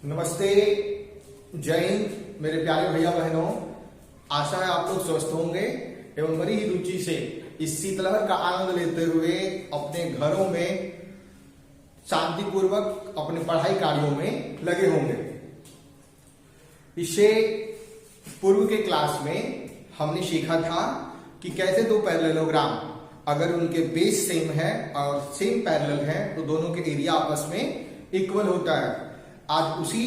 नमस्ते, जय हिंद मेरे प्यारे भैया बहनों। आशा है आप लोग स्वस्थ होंगे एवं बड़ी ही रुचि से इस शीतलहर का आनंद लेते हुए अपने घरों में शांतिपूर्वक अपने पढ़ाई कार्यों में लगे होंगे। इससे पूर्व के क्लास में हमने सीखा था कि कैसे दो पैरेललोग्राम अगर उनके बेस सेम है और सेम पैरेलल है तो दोनों के एरिया आपस में इक्वल होता है। आज उसी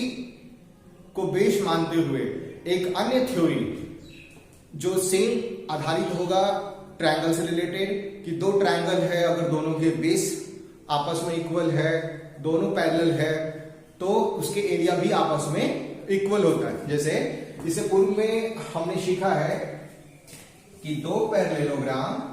को बेस मानते हुए एक अन्य थ्योरी जो सेम आधारित होगा ट्रायंगल से रिलेटेड कि दो ट्रायंगल है, अगर दोनों के बेस आपस में इक्वल है, दोनों पैरेलल है तो उसके एरिया भी आपस में इक्वल होता है। जैसे इससे पूर्व में हमने सीखा है कि दो पैरेललोग्राम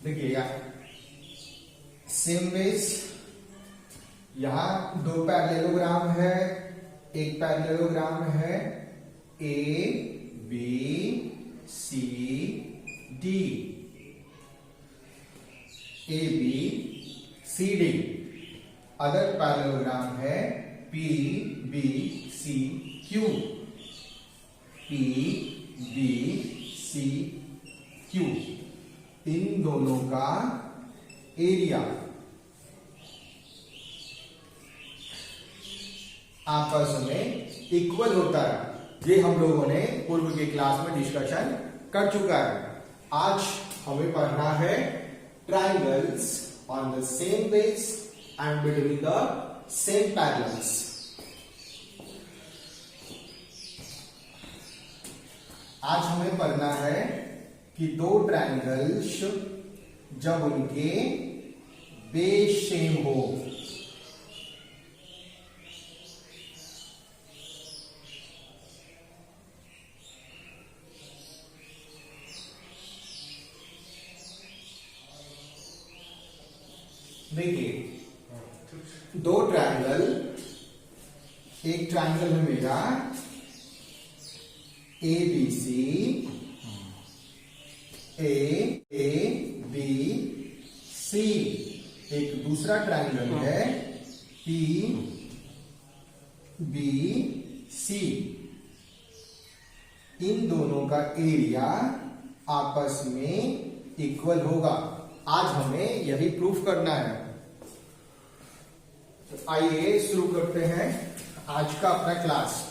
देखिएगा सेम बेस, यहां दो पैरेललोग्राम है, एक पैरेललोग्राम है A B C D, A B C D. Other parallelogram है P B C Q, P B C Q. इन दोनों का एरिया आपस में इक्वल होता है। ये हम लोगों ने पूर्व के क्लास में डिस्कशन कर चुका है। आज हमें पढ़ना है triangles on the same base and between the same parallels. आज हमें पढ़ना है कि दो ट्रायंगल्स जब उनके बेस सेम हो, देखिए दो ट्रायंगल, एक ट्रायंगल है मेरा ए बी सी, ए बी सी, एक दूसरा ट्रायंगल है पी बी सी। इन दोनों का एरिया आपस में इक्वल होगा। आज हमें यही प्रूफ करना है। तो आइए शुरू करते हैं आज का अपना क्लास।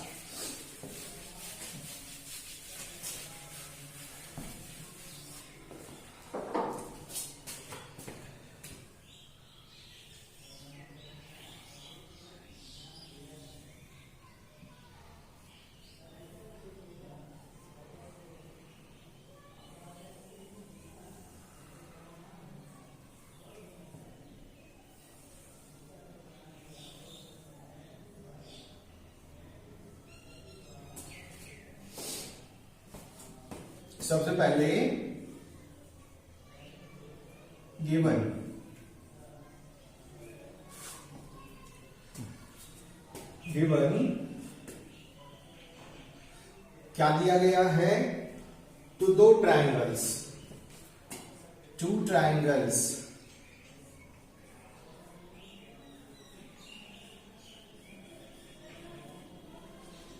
सबसे पहले गिवन क्या दिया गया है? तो दो ट्रायंगल्स, टू ट्रायंगल्स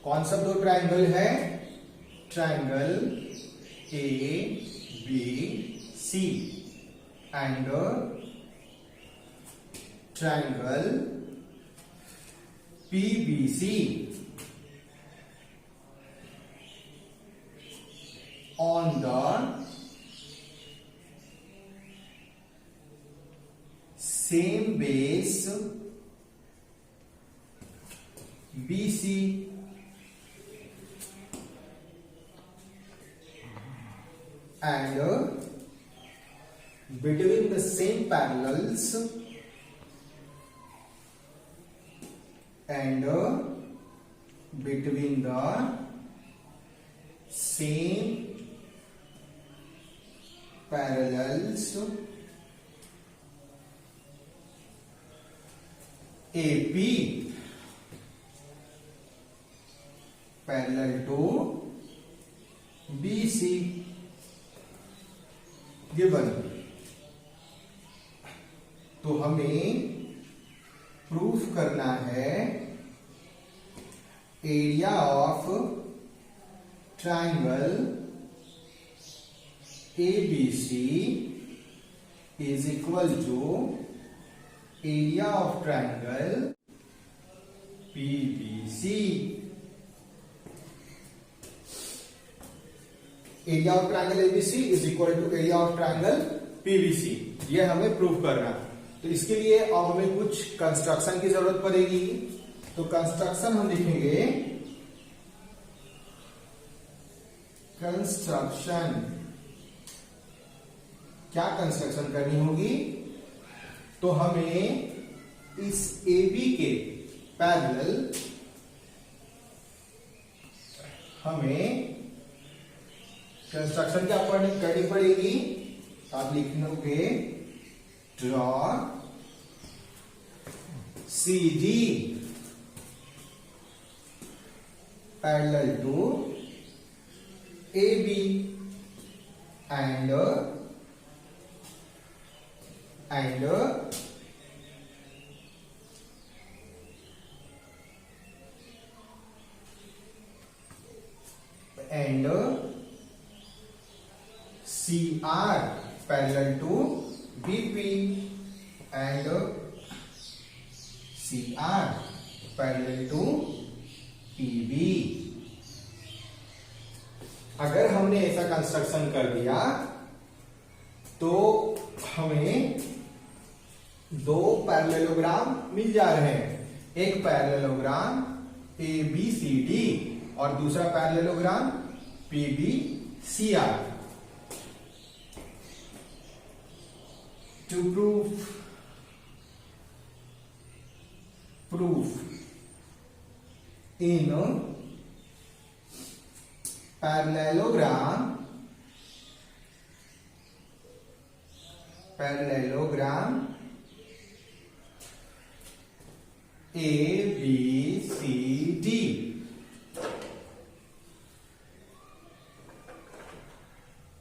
कौन सा दो ट्रायंगल है? Triangle A B C and triangle P B C on the same base BC and between the same parallels and between the same parallels AP parallel to BC given. तो हमें proof करना है area of triangle ABC is equal to area of triangle PBC। Area of triangle ABC is equal to area of triangle PBC, ये हमें prove करना है। तो इसके लिए अब हमें कुछ कंस्ट्रक्शन की जरूरत पड़ेगी। तो कंस्ट्रक्शन हम लिखेंगे, कंस्ट्रक्शन, क्या कंस्ट्रक्शन करनी होगी? तो हमें इस AB के पैरेलल हमें कंस्ट्रक्शन क्या करनी पड़ेगी? आप लिखोगे draw CD parallel to AB and CR parallel to BP and CR parallel to PB। अगर हमने ऐसा कंस्ट्रक्शन कर दिया तो हमें दो पैरेललोग्राम मिल जा रहे हैं, एक पैरेललोग्राम ABCD और दूसरा parallelogram PBCR। To proof in parallelogram ABCD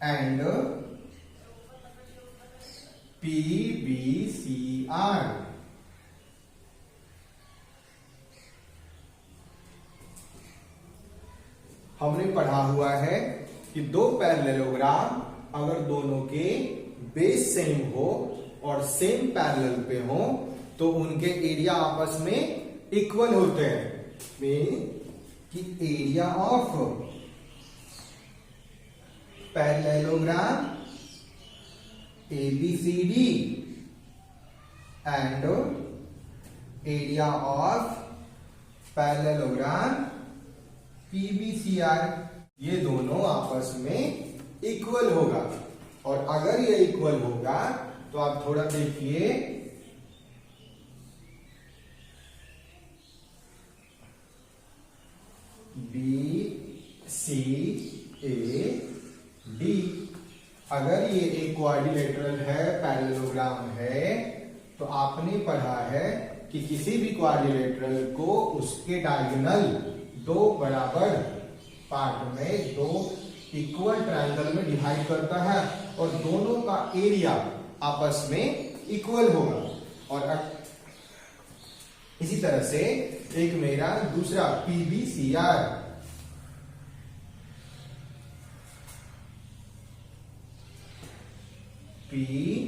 and PBCR, हमने पढ़ा हुआ है कि दो पैरेललोग्राम अगर दोनों के बेस सेम हो और सेम पैरेलल पे हो तो उनके एरिया आपस में इक्वल होते हैं। मीन कि area of parallelogram ABCD and area of parallelogram PBCR, ये दोनों आपस में इक्वल होगा। और अगर ये इक्वल होगा तो आप थोड़ा देखिए, BCAD, अगर ये एक क्वाड्रिलेटरल है, पैरेललोग्राम है, तो आपने पढ़ा है कि किसी भी क्वाड्रिलेटरल को उसके डायगोनल दो बराबर पार्ट में, दो इक्वल ट्रायंगल में डिवाइड करता है और दोनों का एरिया आपस में इक्वल होगा। और इसी तरह से एक मेरा दूसरा PBCR, PBCR,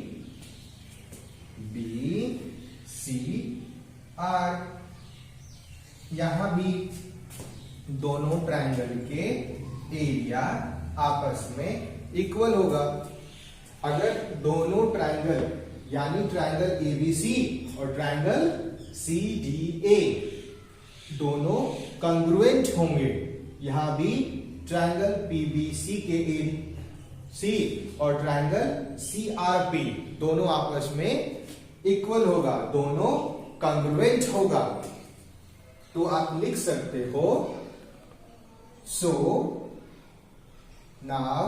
यहां भी दोनों ट्रायंगल के एरिया आपस में इक्वल होगा। अगर दोनों ट्रायंगल यानी ट्रायंगल ABC और ट्रायंगल CDA दोनों कंग्रुएंट होंगे, यहां भी ट्रायंगल PBC के C और ट्रायंगल CRP दोनों आपस में इक्वल होगा, दोनों कंग्रुएंट होगा। तो आप लिख सकते हो, so now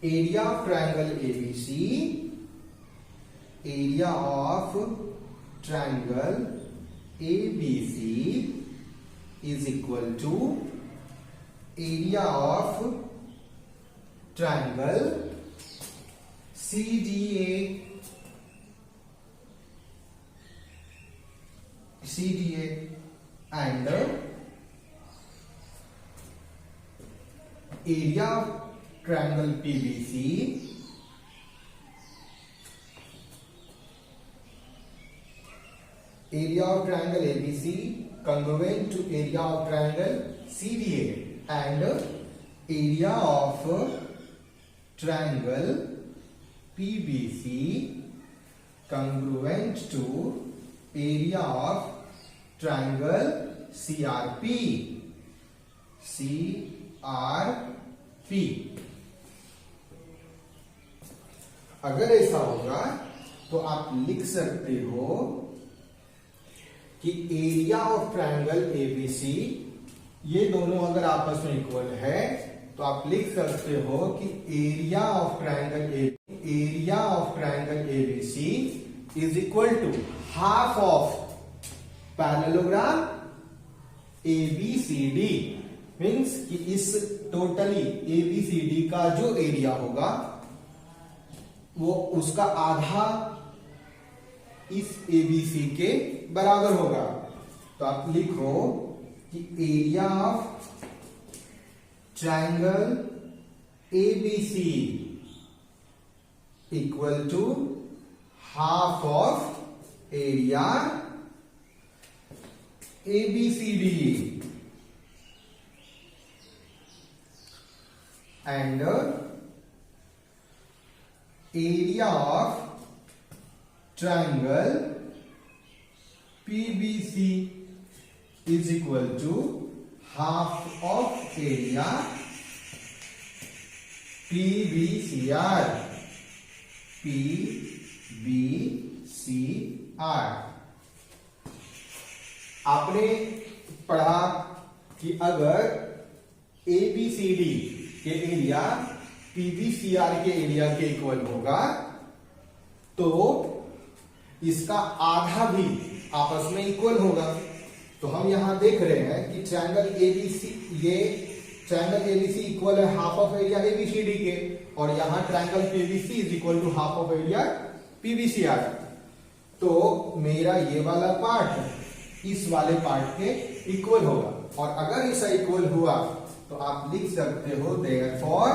area of triangle ABC, area of triangle ABC is equal to area of triangle CDA, and area of triangle PBC area of triangle ABC congruent to area of triangle CDA and area of triangle PBC congruent to area of triangle CRP. अगर ऐसा होगा तो आप लिख सकते हो कि area of triangle ABC, ये दोनों अगर आपस में इक्वल है तो आप लिख सकते हो कि area of triangle ABC is equal to half of parallelogram ABCD। Means कि इस टोटली ABCD का जो एरिया होगा वो उसका आधा इस ABC के बराबर होगा। तो आप लिखो कि area of triangle ABC equal to half of area ABCD and area of triangle PBC is equal to half of area PBCR। आपने पढ़ा कि अगर ABCD के एरिया PBCR के एरिया के इक्वल होगा तो इसका आधा भी आपस में इक्वल होगा। तो हम यहां देख रहे हैं कि ट्रायंगल ABC इक्वल है हाफ ऑफ एरिया ABCD के, और यहां triangle PBC is equal to half of area PBCR। तो मेरा ये वाला पार्ट इस वाले पार्ट के इक्वल होगा, और अगर ऐसा इक्वल हुआ तो आप लिख सकते हो therefore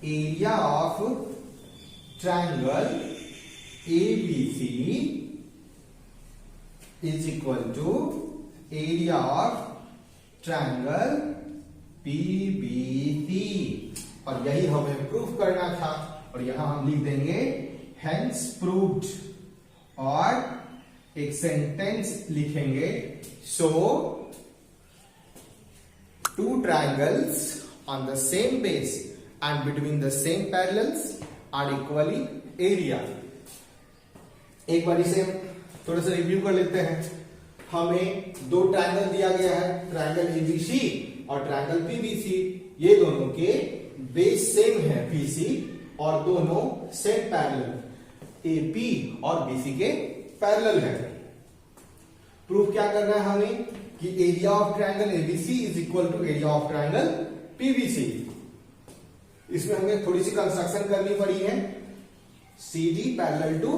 area of triangle ABC is equal to area of triangle PBC। और यही हमें प्रूफ करना था, और यहां हम लिख देंगे हेंस प्रूव्ड, और एक सेंटेंस लिखेंगे सो two triangles on the same base and between the same parallels are equally area। एक बार इसे थोड़ा सा रिव्यू कर लेते हैं। हमें दो ट्रायंगल दिया गया है, ट्रायंगल ABC और ट्रायंगल PBC। ये दोनों के बेस सेम है PC, और दोनों सेम पैरेलल AP और BC के पैरेलल है। प्रूफ क्या करना है हमें कि area of triangle ABC is equal to area of triangle PBC। इसमें हमें थोड़ी सी कंस्ट्रक्शन करनी पड़ी है। CD parallel to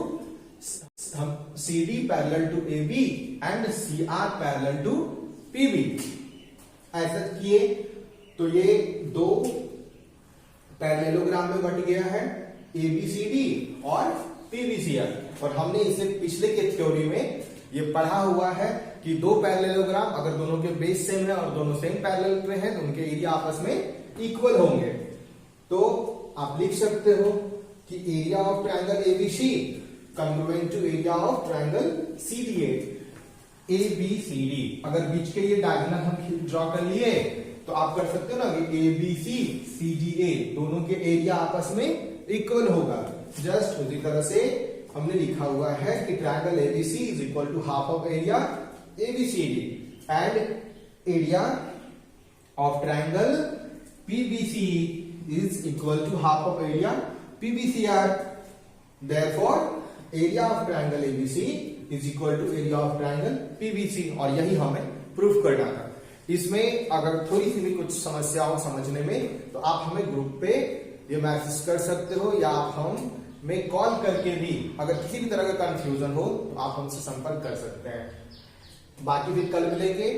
AB and CR parallel to PB। ऐसा किए तो ये दो पैरेललोग्राम में बट गया है, ABCD और PBCR। और हमने इसे पिछले के थ्योरी में ये पढ़ा हुआ है कि दो पैरेललोग्राम अगर दोनों के बेस सेम है और दोनों सेम पैरेलल पे हैं तो उनके एरिया आपस में इक्वल होंगे। तो आप लिख सकते हो कि area of triangle ABC congruent to area of triangle CDA। ABCD अगर बीच के ये डायगोनल हम ड्रॉ कर लिए तो आप कर सकते हो ना कि ABC CDA दोनों के एरिया आपस में इक्वल होगा। जस्ट उसी तरह से हमने लिखा हुआ है कि triangle ABC is equal to half of area ABCD and area of triangle PBC is equal to half of area PBCR. Therefore, area of triangle ABC is equal to area of triangle PBC. और यही हमें proof करना था। इसमें अगर थोड़ी सी भी कुछ समस्या हो समझने में तो आप हमें ग्रुप पे ये मैसेज कर सकते हो, या आप हमें कॉल करके भी अगर किसी भी तरह का कंफ्यूजन हो तो आप हमसे संपर्क कर सकते हैं। बाकी फिर कल मिलेंगे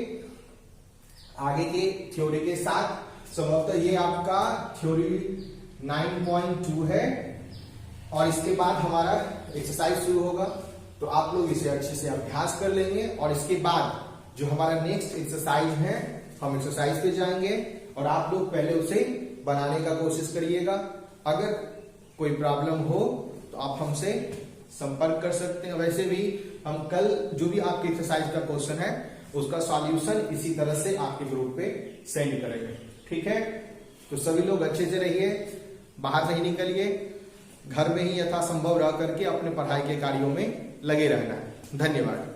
आगे के थ्योरी के साथ। संभवतः ये आपका थ्योरी 9.2 है और इसके बाद हमारा एक्सरसाइज शुरू होगा, तो आप लोग इसे अच्छे से अभ्यास कर लेंगे। और इसके बाद जो हमारा नेक्स्ट एक्सरसाइज है, हम एक्सरसाइज पे जाएंगे और आप लोग पहले उसे बनाने का कोशिश करिएगा। अगर कोई प्रॉब्लम हो तो आप हमसे संपर्क कर सकते हैं। वैसे भी हम कल जो भी आपके एक्सरसाइज का क्वेश्चन है उसका सॉल्यूशन इसी तरह से आपके ग्रुप पे सेंड करेंगे, ठीक है। तो सभी लोग अच्छे से रहिए, बाहर नहीं निकलिए, घर में ही यथासंभव रह करके अपने पढ़ाई के कार्यों में लगे रहना है। धन्यवाद।